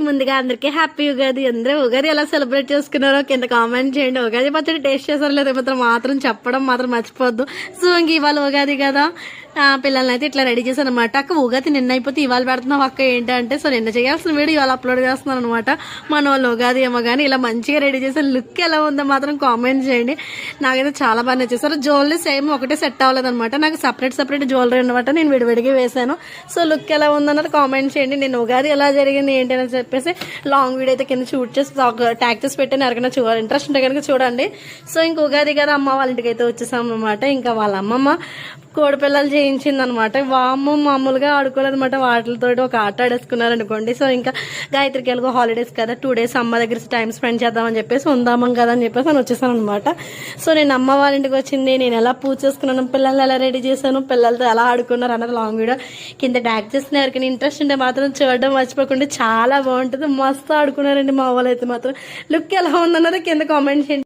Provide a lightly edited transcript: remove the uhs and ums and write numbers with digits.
ముందుగా అందరికీ హ్యాపీ ఉగాది. అందరూ ఉగాది ఎలా సెలబ్రేట్ చేసుకున్నారో కింద కామెంట్ చేయండి. ఉగాది పచ్చడి టేస్ట్ చేశారో లేదో మాత్రం చెప్పడం మాత్రం మర్చిపోద్దు. సో ఇంక ఇవాళ ఉగాది కదా, పిల్లల్ని అయితే ఇట్లా రెడీ చేశాను అనమాట. అక్క ఉగాది నిన్న అయిపోతే ఇవాళ పెడుతున్నావు అక్క ఏంటంటే, సో నిన్న చేయాల్సిన వీడియో ఇవాళ అప్లోడ్ చేస్తున్నాను అనమాట. మన వాళ్ళు ఉగాది ఏమో కానీ ఇలా మంచిగా రెడీ చేశాను. లుక్ ఎలా ఉందో మాత్రం కామెంట్ చేయండి. నాకైతే చాలా బాగా నచ్చేసారు. జ్యువెలరీ సేమ్ ఒకటే సెట్ అవ్వలేదన్నమాట. నాకు సపరేట్ జ్యువెలరీ అనమాట. నేను విడివిడిగా వేసాను. సో లుక్ ఎలా ఉందన్నది కామెంట్ చేయండి. నేను ఉగాది ఎలా జరిగింది ఏంటి అని చెప్పేసి లాంగ్ వీడియో అయితే కింద షూట్ చేసి ట్యాగ్ చేసి పెట్టాను. ఎవరికైనా చూడాలి ఇంట్రెస్ట్ ఉంటే కనుక చూడండి. సో ఇంక ఉగాది కదా అమ్మ వాళ్ళ ఇంటికి అయితే వచ్చేసాం అనమాట. ఇంకా వాళ్ళ అమ్మమ్మ కోడి పిల్లలు చేయించింది అనమాట. వామ్మ మామూలుగా ఆడుకోలేదు అనమాట. వాటితో ఒక ఆట ఆడేసుకున్నారు అనుకోండి. సో ఇంకా గాయత్రికి ఎలాగో హాలిడేస్ కదా, 2 days అమ్మ దగ్గర టైం స్పెండ్ చేద్దామని చెప్పేసి ఉందామం కదా అని చెప్పేసి అని వచ్చేసాను అనమాట. సో నేను అమ్మ వాళ్ళ ఇంటికి వచ్చింది, నేను ఎలా పూజ చేసుకున్నాను, పిల్లల్ని ఎలా రెడీ చేశాను, పిల్లలతో ఎలా ఆడుకున్నారు అన్నది లాంగ్ వీడియో కింద ట్యాగ్ చేసిన. ఎవరికైనా ఇంట్రెస్ట్ ఉంటే మాత్రం చూడడం మర్చిపోకుండా, చాలా బాగుంటుంది. మస్తు ఆడుకున్నారండి మా వాళ్ళు అయితే మాత్రం. లుక్ ఎలా ఉందన్నది కింద కామెంట్ చేయండి.